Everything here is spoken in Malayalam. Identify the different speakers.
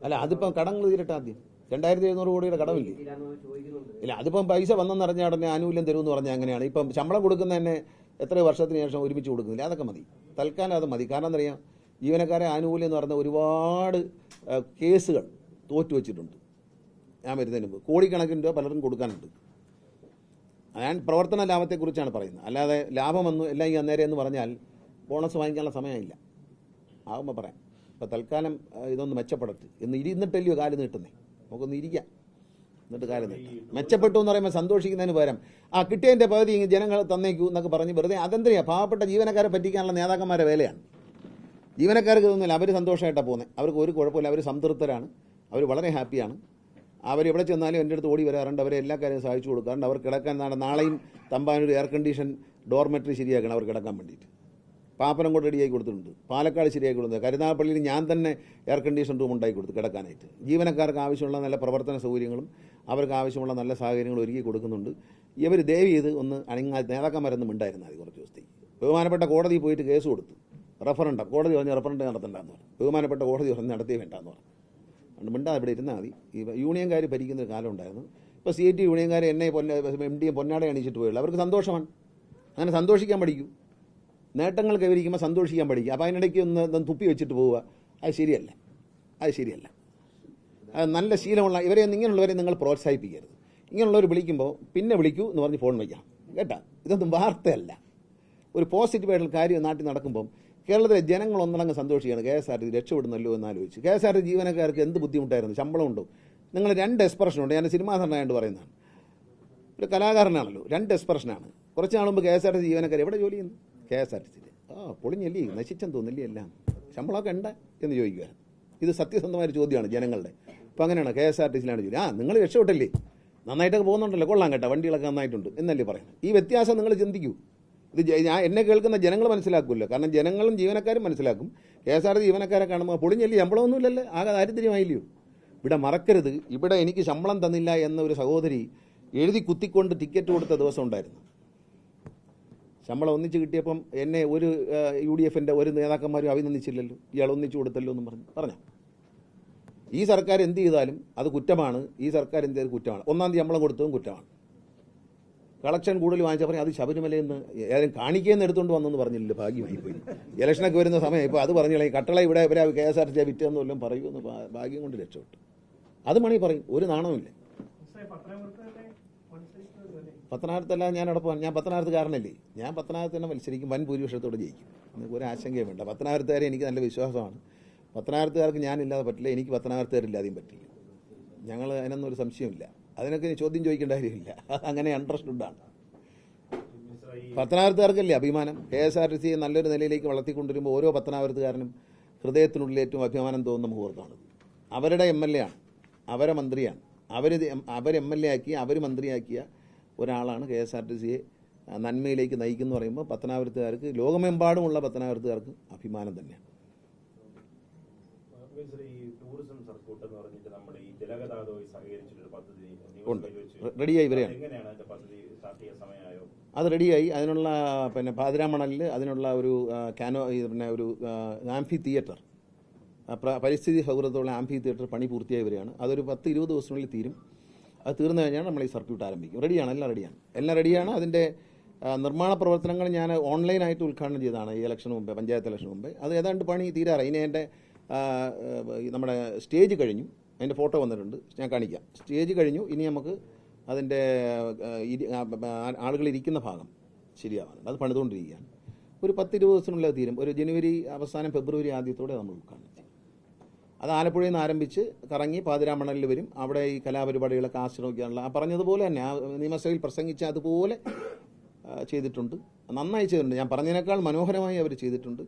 Speaker 1: അല്ല, അതിപ്പം കടങ്ങൾ തീരട്ടെ ആദ്യം. 2700 കോടിയുടെ കടമില്ലേ? ഇല്ല, അതിപ്പം പൈസ വന്നെന്നറിഞ്ഞ ഉടനെ ആനുകൂല്യം തരുമെന്ന് പറഞ്ഞാൽ അങ്ങനെയാണ്. ഇപ്പം ശമ്പളം കൊടുക്കുന്ന തന്നെ എത്ര വർഷത്തിന് ശേഷം ഒരുമിച്ച് കൊടുക്കുന്നില്ല. അതൊക്കെ മതി, തൽക്കാലം അത് മതി. കാരണം എന്തറിയാം, ജീവനക്കാരെ ആനുകൂല്യം എന്ന് പറഞ്ഞ ഒരുപാട് കേസുകൾ തോറ്റുവെച്ചിട്ടുണ്ട്. ഞാൻ വരുന്നതിന് മുമ്പ് കോടിക്കണക്കിന് രൂപ പലരും കൊടുക്കാനുണ്ട്. ഞാൻ പ്രവർത്തന ലാഭത്തെക്കുറിച്ചാണ് പറയുന്നത്, അല്ലാതെ ലാഭമെന്ന് എല്ലാം ഈ അന്നേരം എന്ന് പറഞ്ഞാൽ ബോണസ് വാങ്ങിക്കാനുള്ള സമയമില്ല. ആകുമ്പോൾ പറയാം. അപ്പോൾ തൽക്കാലം ഇതൊന്ന് മെച്ചപ്പെടട്ടെ എന്ന് ഇരുന്നിട്ടല്ലയോ കാല് നീട്ടുന്നേ. നമുക്കൊന്ന് ഇരിക്കാം, എന്നിട്ട് കാര്യം നീട്ടാം. മെച്ചപ്പെട്ടു എന്ന് പറയുമ്പോൾ സന്തോഷിക്കുന്നതിന് പകരം കിട്ടിയതിൻ്റെ പകുതി ജനങ്ങൾ തന്നേക്കൂ എന്നൊക്കെ പറഞ്ഞ് വെറുതെ അതെന്തറിയാം, പാവപ്പെട്ട ജീവനക്കാരെ പറ്റിക്കാനുള്ള നേതാക്കന്മാരുടെ വേലയാണ്. ജീവനക്കാർക്ക് തോന്നില്ല, അവർ സന്തോഷമായിട്ടാണ് പോകുന്നത്, അവർക്ക് ഒരു കുഴപ്പമില്ല, അവർ സംതൃപ്തരാണ്, അവർ വളരെ ഹാപ്പിയാണ്. അവരെവിടെ ചെന്നാലും എൻ്റെ അടുത്ത് ഓടി വരാറുണ്ട്, അവരെ എല്ലാ കാര്യവും സഹായിച്ചു കൊടുക്കാറുണ്ട്. അവർ കിടക്കാൻ നാളെയും തമ്പാനൊരു എയർ കണ്ടീഷൻ ഡോർമെട്രി ശരിയാക്കണം അവർ കിടക്കാൻ വേണ്ടിയിട്ട്. പാപ്പനംകോട് റെഡിയാക്കി കൊടുത്തിട്ടുണ്ട്, പാലക്കാട് ശരിയാക്കി കൊടുത്തത്, കരുനാഗപ്പള്ളിയിൽ ഞാൻ തന്നെ എയർ കണ്ടീഷൻ റൂം ഉണ്ടാക്കി കൊടുത്തു കിടക്കാനായിട്ട്. ജീവനക്കാർക്ക് ആവശ്യമുള്ള നല്ല പ്രവർത്തന സൗകര്യങ്ങളും അവർക്ക് ആവശ്യമുള്ള നല്ല സാഹചര്യങ്ങളും ഒരുക്കി കൊടുക്കുന്നുണ്ട്. ഇവർ ദയവ് ചെയ്ത് ഒന്ന് നേതാക്കന്മാരൊന്നും ഉണ്ടായിരുന്നാൽ മതി കുറച്ച് ദിവസത്തേക്ക്. ബഹുമാനപ്പെട്ട കോടതി പോയിട്ട് കേസ് കൊടുത്തു, റഫറണ്ടം കോടതി പറഞ്ഞ് റഫറണ്ടം നടത്തണ്ടെന്ന് പറഞ്ഞു. ബഹുമാനപ്പെട്ട കോടതി പറഞ്ഞ് നടത്തിയേ വേണ്ടെന്ന് പറഞ്ഞു. അതുകൊണ്ട് മിണ്ടാതെ ഇവിടെ ഇരുന്നാൽ മതി. ഈ യൂണിയൻകാർ ഭരിക്കുന്നൊരു കാലം ഉണ്ടായിരുന്നു. ഇപ്പോൾ CIT യൂണിയൻകാർ എന്നെ MD പൊന്നാട അണിയിച്ചിട്ട് പോയുള്ളൂ. അവർക്ക് സന്തോഷമാണ്, അങ്ങനെ സന്തോഷിക്കാൻ പഠിക്കൂ. നേട്ടങ്ങൾ കൈവരിക്കുമ്പോൾ സന്തോഷിക്കാൻ പഠിക്കുക. അപ്പോൾ അതിനിടയ്ക്ക് ഒന്ന് തുപ്പി വെച്ചിട്ട് പോവുക, അത് ശരിയല്ല, അത് ശരിയല്ല. അത് നല്ല ശീലമുള്ള ഇവരെ ഇങ്ങനെയുള്ളവരെ നിങ്ങൾ പ്രോത്സാഹിപ്പിക്കരുത്. ഇങ്ങനെയുള്ളവർ വിളിക്കുമ്പോൾ പിന്നെ വിളിക്കൂ എന്ന് പറഞ്ഞ് ഫോൺ വയ്ക്കണം കേട്ടാ. ഇതൊന്നും വാർത്തയല്ല, ഒരു പോസിറ്റീവായിട്ടുള്ള കാര്യം നാട്ടിൽ നടക്കുമ്പം കേരളത്തിലെ ജനങ്ങൾ ഒന്നടങ്ങ് സന്തോഷിക്കുകയാണ്. KSRTC രക്ഷപ്പെടുന്നല്ലോ എന്നാലോചിച്ച്. KSRTC ജീവനക്കാർക്ക് എന്ത് ബുദ്ധിമുട്ടായിരുന്നു, ശമ്പളമുണ്ടോ? നിങ്ങൾ 2 എക്സ്പ്രഷനുണ്ട്. ഞാൻ സിനിമാ നടനായിട്ട് പറയുന്നതാണ്, ഒരു കലാകാരനാണല്ലോ. 2 എക്സ്പ്രഷനാണ്. കുറച്ച് നാൾ മുമ്പ് KSRTC ജീവനക്കാർ എവിടെ ജോലി ചെയ്യുന്നു? KSRTC പൊളിഞ്ഞല്ലേ, നശിച്ചെന്ന് തോന്നില്ലേ എല്ലാം, ശമ്പളമൊക്കെ ഉണ്ട് എന്ന് ചോദിക്കുക. ഇത് സത്യസന്ധമായൊരു ചോദ്യമാണ് ജനങ്ങളുടെ. അപ്പോൾ അങ്ങനെയാണ്, KSRTCയിലാണ് ജോലി. നിങ്ങൾ രക്ഷപ്പെട്ടല്ലേ, നന്നായിട്ടൊക്കെ പോകുന്നുണ്ടല്ലോ, കൊള്ളാം കേട്ടോ, വണ്ടികളൊക്കെ നന്നായിട്ടുണ്ട് എന്നല്ലേ പറയുന്നത്. ഈ വ്യത്യാസം നിങ്ങൾ ചിന്തിക്കൂ. ഇത് എന്നെ കേൾക്കുന്ന ജനങ്ങൾ മനസ്സിലാക്കുമല്ലോ, കാരണം ജനങ്ങളും ജീവനക്കാരും മനസ്സിലാക്കും. KSRTC ജീവനക്കാരെ കാണുമ്പോൾ പൊളിഞ്ഞല്ലേ, ശമ്പളമൊന്നുമില്ലല്ലോ, ആകെ ദാരിദ്ര്യമായില്ലയോ. ഇവിടെ മറക്കരുത്, ഇവിടെ എനിക്ക് ശമ്പളം തന്നില്ല എന്ന ഒരു സഹോദരി എഴുതി കുത്തിക്കൊണ്ട് ടിക്കറ്റ് കൊടുത്ത ദിവസം ഉണ്ടായിരുന്നു. ശമ്പളം ഒന്നിച്ച് കിട്ടിയപ്പം എന്നെ ഒരു UDFൻ്റെ ഒരു നേതാക്കന്മാരും അഭിനന്ദിച്ചില്ലല്ലോ, ഇയാൾ ഒന്നിച്ചു കൊടുത്തല്ലോ എന്നും പറഞ്ഞോ. ഈ സർക്കാർ എന്ത് ചെയ്താലും അത് കുറ്റമാണ്, ഈ സർക്കാർ എന്ത് ചെയ്താലും കുറ്റമാണ്. 1-ാം തീയതി ശമ്പളം കൊടുത്തതും കുറ്റമാണ്. കളക്ഷൻ കൂടുതൽ വാങ്ങിച്ചാൽ പറയും അത് ശബരിമലയിൽ നിന്ന് ഏതായാലും കാണിക്കേന്ന് എടുത്തുകൊണ്ട് വന്നെന്ന് പറഞ്ഞില്ലല്ലോ, ഭാഗ്യമായി പോയി. ഇലക്ഷനൊക്കെ വരുന്ന സമയം ഇപ്പോൾ അത് പറഞ്ഞില്ല, ഈ കട്ടള ഇവിടെ ഇവരെ KSRTC വിറ്റെന്ന് വല്ലതും പറയുമെന്ന് ഭാഗ്യം കൊണ്ട് രക്ഷപ്പെട്ടു. അത് മണി പറയും, ഒരു നാണവുമില്ല. പത്തനാപുരത്തല്ല ഞാൻ അവിടെ പോകാൻ, ഞാൻ പത്തനാപുരത്തുകാരനല്ലേ, ഞാൻ പത്തനാപുരത്ത് തന്നെ മത്സരിക്കും, വൻ ഭൂരിപക്ഷത്തോടെ ജയിക്കും. നമുക്ക് ഒരു ആശങ്കയും വേണ്ട. പത്തനാപുരത്തുകാരെ എനിക്ക് നല്ല വിശ്വാസമാണ്. പത്തനാപുരത്തുകാർക്ക് ഞാനില്ലാതെ പറ്റില്ല, എനിക്ക് പത്തനാപുരത്തുകാരില്ലാതെയും പറ്റില്ല. ഞങ്ങൾ അതിനൊന്നും ഒരു സംശയമില്ല, അതിനൊക്കെ ചോദ്യം ചോദിക്കേണ്ട കാര്യമില്ല. അങ്ങനെ അണ്ടർസ്റ്റുഡാണ്. പത്തനാപുരത്തുകാർക്കല്ലേ അഭിമാനം. KSRTC നല്ലൊരു നിലയിലേക്ക് വളർത്തിക്കൊണ്ടിരുമ്പോൾ ഓരോ പത്തനാപുരത്തുകാരനും ഹൃദയത്തിനുള്ളിൽ ഏറ്റവും അഭിമാനം തോന്നുന്ന മുഹൂർത്തമാണ്. അവരുടെ MLA ആണ്, അവരെ മന്ത്രിയാണ്, അവർ MLA ആക്കിയ അവർ മന്ത്രിയാക്കിയ ഒരാളാണ് KSRTCയെ നന്മയിലേക്ക് നയിക്കുന്നു പറയുമ്പോൾ പത്തനാപുരത്തുകാർക്ക്, ലോകമെമ്പാടുമുള്ള പത്തനാപുരത്തുകാർക്ക് അഭിമാനം തന്നെയാണ്. റെഡിയായി വരികയാണ്, അത് റെഡിയായി. അതിനുള്ള പാതിരാമണലിൽ അതിനുള്ള ഒരു ഒരു ആംഫി തിയേറ്റർ, പരിസ്ഥിതി സൗഹൃദമുള്ള ആംഫി തിയേറ്റർ പണി പൂർത്തിയായി വരികയാണ്. അതൊരു 10-20 ദിവസത്തിനുള്ളിൽ തീരും. അത് തീർന്നു കഴിഞ്ഞാൽ നമ്മൾ ഈ സർക്യൂട്ട് ആരംഭിക്കും. റെഡിയാണ്, എല്ലാം റെഡിയാണ്. അതിൻ്റെ നിർമ്മാണ പ്രവർത്തനങ്ങൾ ഞാൻ ഓൺലൈനായിട്ട് ഉദ്ഘാടനം ചെയ്തതാണ് ഈ ഇലക്ഷന് മുമ്പേ, പഞ്ചായത്ത് ഇലക്ഷന് മുമ്പേ. അത് ഏതാണ്ട് പണി തീരാറായി. ഇനി എൻ്റെ നമ്മുടെ സ്റ്റേജ് കഴിഞ്ഞു, അതിൻ്റെ ഫോട്ടോ വന്നിട്ടുണ്ട്, ഞാൻ കാണിക്കാം. സ്റ്റേജ് കഴിഞ്ഞു, ഇനി നമുക്ക് അതിൻ്റെ ആളുകളിരിക്കുന്ന ഭാഗം ശരിയാവാനുണ്ട്, അത് പണിതുകൊണ്ടിരിക്കുകയാണ്. ഒരു 10-20 ദിവസത്തിനുള്ളിൽ തീരും. ഒരു ജനുവരി അവസാനം ഫെബ്രുവരി ആദ്യത്തോടെ നമ്മൾ ഉദ്ഘാടനം ചെയ്യും. അത് ആലപ്പുഴയിൽ നിന്ന് ആരംഭിച്ച് കറങ്ങി പാതിരാമണലിൽ വരും. അവിടെ ഈ കലാപരിപാടികളൊക്കെ ആശ്രയിക്കാനുള്ള പറഞ്ഞതുപോലെ തന്നെ നിയമസഭയിൽ പ്രസംഗിച്ച അതുപോലെ ചെയ്തിട്ടുണ്ട്, നന്നായി ചെയ്തിട്ടുണ്ട്. ഞാൻ പറഞ്ഞതിനേക്കാൾ മനോഹരമായി അവർ ചെയ്തിട്ടുണ്ട്.